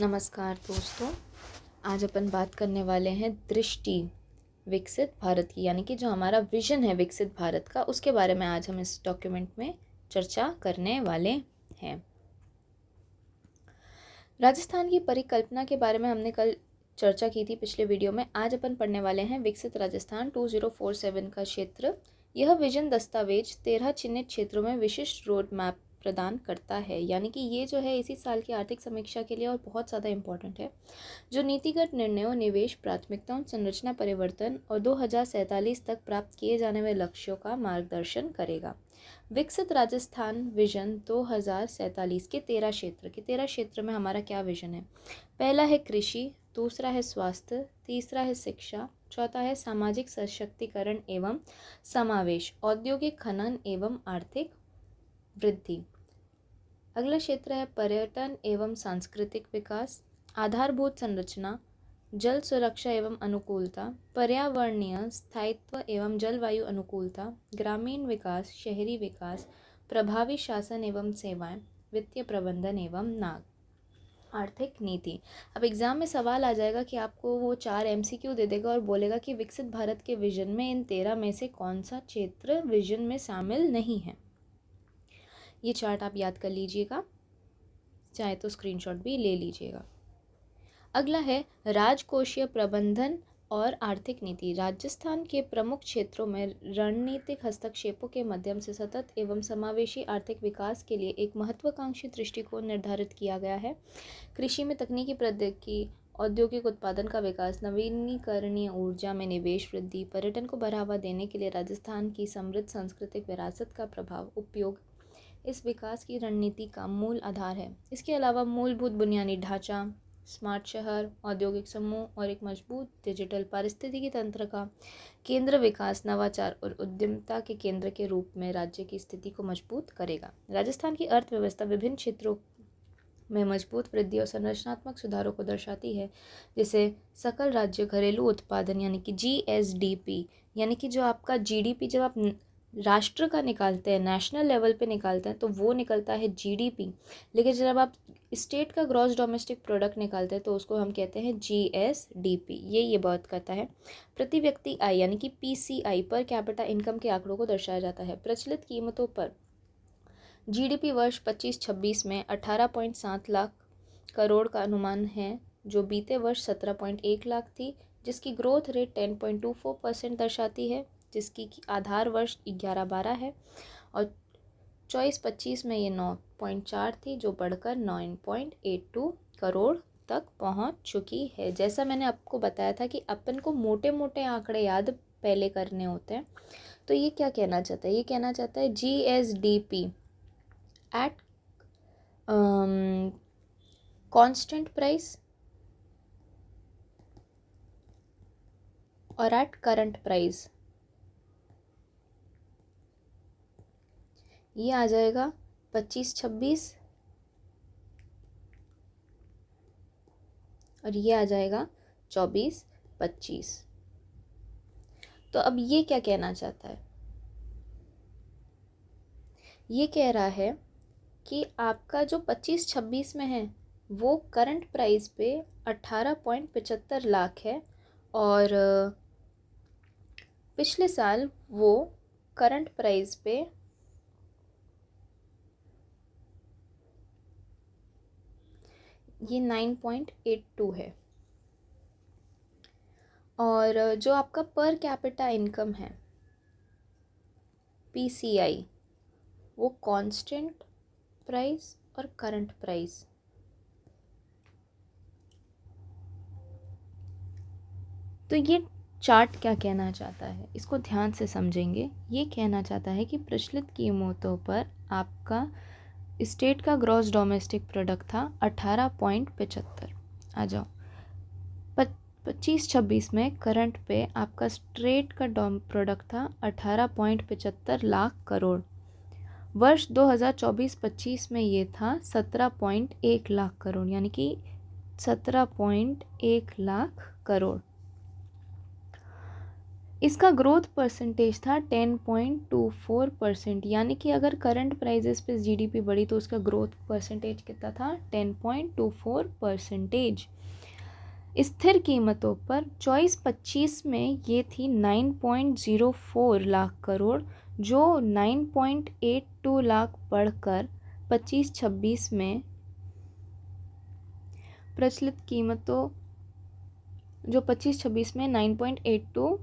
नमस्कार दोस्तों। आज अपन बात करने वाले हैं दृष्टि विकसित भारत की, यानी कि जो हमारा विजन है विकसित भारत का, उसके बारे में आज हम इस डॉक्यूमेंट में चर्चा करने वाले हैं। राजस्थान की परिकल्पना के बारे में हमने कल चर्चा की थी पिछले वीडियो में। आज अपन पढ़ने वाले हैं विकसित राजस्थान 2047 का क्षेत्र। यह विजन दस्तावेज 13 चिन्हित क्षेत्रों में विशिष्ट रोड मैप प्रदान करता है, यानी कि ये जो है इसी साल की आर्थिक समीक्षा के लिए और बहुत ज़्यादा इम्पोर्टेंट है, जो नीतिगत निर्णयों, निवेश प्राथमिकताओं, संरचना परिवर्तन और 2047 तक प्राप्त किए जाने वाले लक्ष्यों का मार्गदर्शन करेगा। विकसित राजस्थान विजन 2047 के 13 क्षेत्र में हमारा क्या विजन है। पहला है कृषि, दूसरा है स्वास्थ्य, तीसरा है शिक्षा, चौथा है सामाजिक सशक्तिकरण एवं समावेश, औद्योगिक खनन एवं आर्थिक वृद्धि। अगला क्षेत्र है पर्यटन एवं सांस्कृतिक विकास, आधारभूत संरचना, जल सुरक्षा एवं अनुकूलता, पर्यावरणीय स्थायित्व एवं जलवायु अनुकूलता, ग्रामीण विकास, शहरी विकास, प्रभावी शासन एवं सेवाएं, वित्तीय प्रबंधन एवं नाग आर्थिक नीति। अब एग्जाम में सवाल आ जाएगा कि आपको वो 4 MCQ दे देगा और बोलेगा कि विकसित भारत के विजन में इन 13 में से कौन सा क्षेत्र विजन में शामिल नहीं है। ये चार्ट आप याद कर लीजिएगा, चाहे तो स्क्रीनशॉट भी ले लीजिएगा। अगला है राजकोषीय प्रबंधन और आर्थिक नीति। राजस्थान के प्रमुख क्षेत्रों में रणनीतिक हस्तक्षेपों के माध्यम से सतत एवं समावेशी आर्थिक विकास के लिए एक महत्वाकांक्षी दृष्टिकोण निर्धारित किया गया है। कृषि में तकनीकी प्रौद्योगिकी, औद्योगिक उत्पादन का विकास, नवीनीकरणीय ऊर्जा में निवेश वृद्धि, पर्यटन को बढ़ावा देने के लिए राजस्थान की समृद्ध सांस्कृतिक विरासत का प्रभाव उपयोग इस विकास की रणनीति का मूल आधार है। इसके अलावा मूलभूत बुनियादी ढांचा, स्मार्ट शहर, औद्योगिक समूह और एक मजबूत डिजिटल पारिस्थितिकी तंत्र का केंद्र विकास, नवाचार और उद्यमिता के केंद्र के रूप में राज्य की स्थिति को मजबूत करेगा। राजस्थान की अर्थव्यवस्था विभिन्न क्षेत्रों में मजबूत वृद्धि और संरचनात्मक सुधारों को दर्शाती है, जैसे सकल राज्य घरेलू उत्पादन यानी कि GSDP, यानी कि जो आपका GDP जब आप राष्ट्र का निकालते हैं, नेशनल लेवल पे निकालते हैं तो वो निकलता है GDP, लेकिन जब आप स्टेट का ग्रॉस डोमेस्टिक प्रोडक्ट निकालते हैं तो उसको हम कहते हैं GSDP। ये बात करता है प्रति व्यक्ति आय यानी कि PCI, पर कैपिटा इनकम के आंकड़ों को दर्शाया जाता है। प्रचलित कीमतों पर GDP वर्ष 25-26 में 18.7 लाख करोड़ का अनुमान है, जो बीते वर्ष 17.1 लाख थी, जिसकी ग्रोथ रेट 10.24% दर्शाती है, जिसकी आधार वर्ष 11-12 है, और 24-25 में ये 9.4 थी, जो बढ़कर 9.82 करोड़ तक पहुंच चुकी है। जैसा मैंने आपको बताया था कि अपन को मोटे मोटे आंकड़े याद पहले करने होते हैं, तो ये क्या कहना चाहता है, ये कहना चाहता है GSDP एट कांस्टेंट प्राइस और एट करंट प्राइस, ये आ जाएगा 25-26 और ये आ जाएगा 24-25। तो अब ये क्या कहना चाहता है, ये कह रहा है कि आपका जो 25-26 में है वो करंट प्राइस पे 18.75 लाख है, और पिछले साल वो करंट प्राइस पे ये 9.82 है। और जो आपका पर कैपिटा इनकम है PCI, वो कांस्टेंट प्राइस और करंट प्राइस, तो ये चार्ट क्या कहना चाहता है, इसको ध्यान से समझेंगे। ये कहना चाहता है कि प्रचलित कीमतों पर आपका स्टेट का ग्रॉस डोमेस्टिक प्रोडक्ट था 18.75, आ जाओ 25-26 में करंट पे आपका स्टेट का प्रोडक्ट था 18.75 लाख करोड़। वर्ष 2024-25 में ये था 17.1 लाख करोड़, यानी कि 17.1 लाख करोड़। इसका ग्रोथ परसेंटेज था 10.24%, यानी कि अगर करंट प्राइजेस पे जीडीपी बढ़ी तो उसका ग्रोथ परसेंटेज कितना था, 10.24%। स्थिर कीमतों पर 24-25 में ये थी 9.04 लाख करोड़, जो 9.82 लाख बढ़कर 25-26 में प्रचलित कीमतों जो 25-26 में 9.82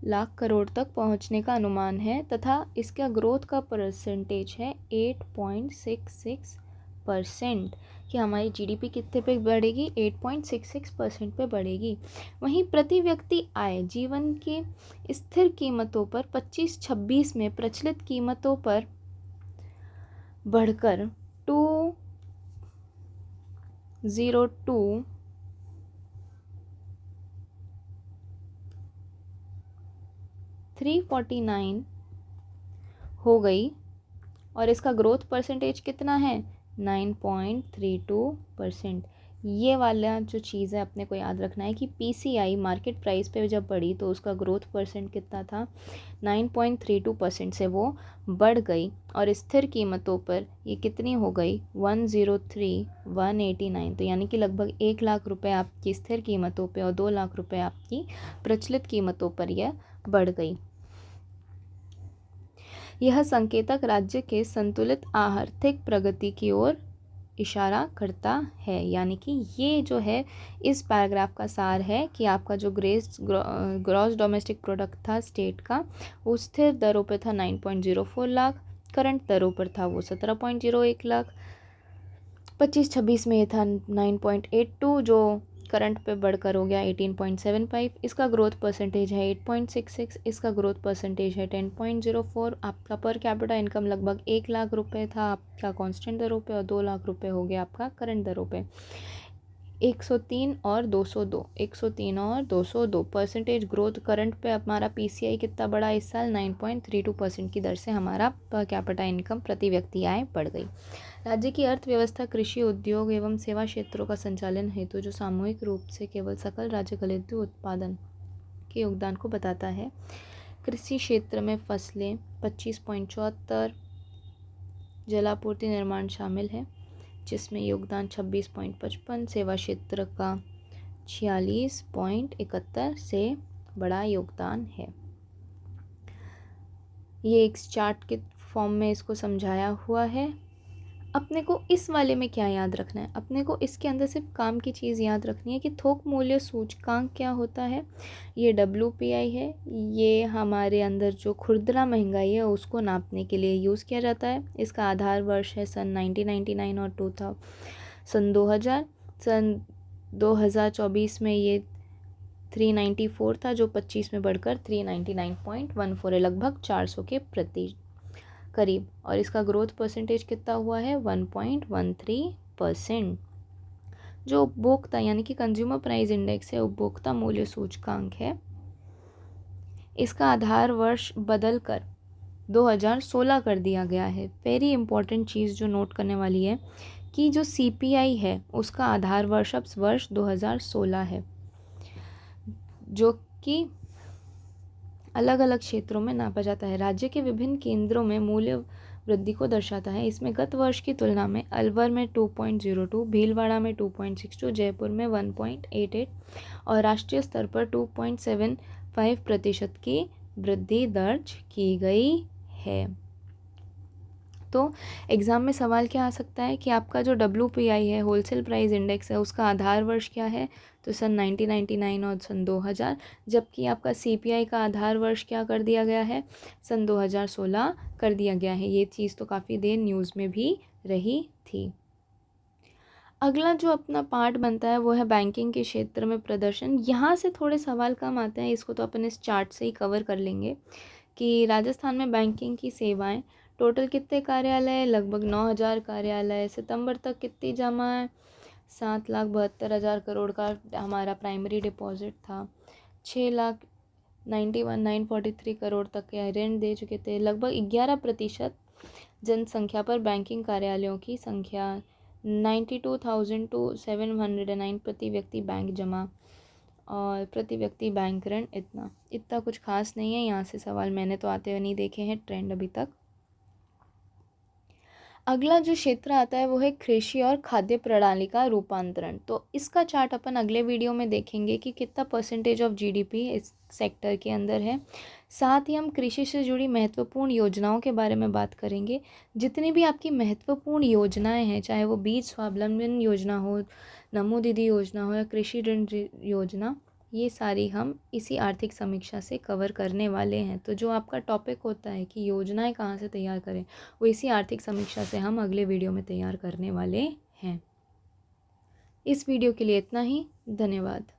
लाख करोड़ तक पहुंचने का अनुमान है, तथा इसका ग्रोथ का परसेंटेज है 8.66%, कि हमारी जीडीपी कितने पे बढ़ेगी, 8.66% पे बढ़ेगी। वहीं प्रति व्यक्ति आय जीवन की स्थिर कीमतों पर 25-26 में प्रचलित कीमतों पर बढ़कर 349 हो गई, और इसका ग्रोथ परसेंटेज कितना है, 9.32%। ये वाला जो चीज़ है अपने को याद रखना है कि पीसीआई मार्केट प्राइस पे जब बढ़ी तो उसका ग्रोथ परसेंट कितना था, 9.32% से वो बढ़ गई, और स्थिर कीमतों पर ये कितनी हो गई, 103,189। तो यानी कि लगभग 1 लाख रुपए आपकी स्थिर कीमतों पे और 2 लाख रुपए आपकी प्रचलित कीमतों पर यह बढ़ गई। यह संकेतक राज्य के संतुलित आर्थिक प्रगति की ओर इशारा करता है, यानी कि ये जो है इस पैराग्राफ का सार है कि आपका जो ग्रॉस डोमेस्टिक प्रोडक्ट था स्टेट का, वो स्थिर दरों पे था 9.04 लाख, करंट दरों पर था वो 17.01 लाख, 25-26 में ये था 9.82, जो करंट पे बढ़कर हो गया 18.75। इसका ग्रोथ परसेंटेज है 8.66, इसका ग्रोथ परसेंटेज है 10.04। आपका पर कैपिटा इनकम लगभग 1 लाख रुपए था आपका कांस्टेंट दरों पे, और 2 लाख रुपए हो गया आपका करंट दरों पे। 103 और 202, 103 और 202 परसेंटेज ग्रोथ करंट पे हमारा पीसीआई कितना बढ़ा इस साल, 9.32% की दर से हमारा पर कैपिटा इनकम प्रति व्यक्ति आय बढ़ गई। राज्य की अर्थव्यवस्था कृषि, उद्योग एवं सेवा क्षेत्रों का संचालन हेतु जो सामूहिक रूप से केवल सकल राज्य घरेलू उत्पादन के योगदान को बताता है। कृषि क्षेत्र में फसलें 25.74, जलापूर्ति निर्माण शामिल है जिसमें योगदान 26.55, सेवा क्षेत्र का 46.71 से बड़ा योगदान है। ये एक चार्ट के फॉर्म में इसको समझाया हुआ है। अपने को इस वाले में क्या याद रखना है, अपने को इसके अंदर सिर्फ काम की चीज़ याद रखनी है कि थोक मूल्य सूचकांक क्या होता है। ये WPI है, ये हमारे अंदर जो खुदरा महंगाई है उसको नापने के लिए यूज़ किया जाता है। इसका आधार वर्ष है सन 1999 और 2000। सन 2024 में ये 394 था, जो 25 में बढ़कर 399.14 है, लगभग 400 के प्रति करीब, और इसका ग्रोथ परसेंटेज कितना हुआ है, 1.13%। जो उपभोक्ता यानी कि कंज्यूमर प्राइस इंडेक्स है, उपभोक्ता मूल्य सूचकांक है, इसका आधार वर्ष बदलकर 2016 कर दिया गया है। वेरी इंपॉर्टेंट चीज़ जो नोट करने वाली है कि जो CPI है उसका आधार वर्ष अब वर्ष 2016 है, जो कि अलग अलग क्षेत्रों में नापा जाता है। राज्य के विभिन्न केंद्रों में मूल्य वृद्धि को दर्शाता है। इसमें गत वर्ष की तुलना में अलवर में 2.02, भीलवाड़ा में 2.62, जयपुर में 1.88 और राष्ट्रीय स्तर पर 2.75% की वृद्धि दर्ज की गई है। तो एग्ज़ाम में सवाल क्या आ सकता है कि आपका जो WPI है, होलसेल प्राइस इंडेक्स है, उसका आधार वर्ष क्या है, तो सन 1999 और सन 2000, जबकि आपका CPI का आधार वर्ष क्या कर दिया गया है, सन 2016 कर दिया गया है। ये चीज़ तो काफ़ी देर न्यूज़ में भी रही थी। अगला जो अपना पार्ट बनता है वो है बैंकिंग के क्षेत्र में प्रदर्शन। यहाँ से थोड़े सवाल कम आते हैं, इसको तो अपन इस चार्ट से ही कवर कर लेंगे कि राजस्थान में बैंकिंग की सेवाएं टोटल कितने कार्यालय, लगभग 9000 कार्यालय। सितंबर तक कितनी जमा है, 7,72,000 करोड़ का हमारा प्राइमरी डिपॉजिट था। 6,91,943 करोड़ तक के ऋण दे चुके थे। लगभग 11% जनसंख्या पर बैंकिंग कार्यालयों की संख्या, 92,709 प्रति व्यक्ति बैंक जमा, और प्रति व्यक्ति बैंक ऋण इतना कुछ खास नहीं है। यहाँ से सवाल मैंने तो आते हुए नहीं देखे हैं ट्रेंड अभी तक। अगला जो क्षेत्र आता है वो है कृषि और खाद्य प्रणाली का रूपांतरण। तो इसका चार्ट अपन अगले वीडियो में देखेंगे कि कितना परसेंटेज ऑफ जीडीपी इस सेक्टर के अंदर है। साथ ही हम कृषि से जुड़ी महत्वपूर्ण योजनाओं के बारे में बात करेंगे। जितनी भी आपकी महत्वपूर्ण योजनाएं हैं, चाहे वो बीज स्वावलंबन योजना हो, नमो दीदी योजना हो या कृषि ऋण योजना, ये सारी हम इसी आर्थिक समीक्षा से कवर करने वाले हैं। तो जो आपका टॉपिक होता है कि योजनाएं कहाँ से तैयार करें, वो इसी आर्थिक समीक्षा से हम अगले वीडियो में तैयार करने वाले हैं। इस वीडियो के लिए इतना ही। धन्यवाद।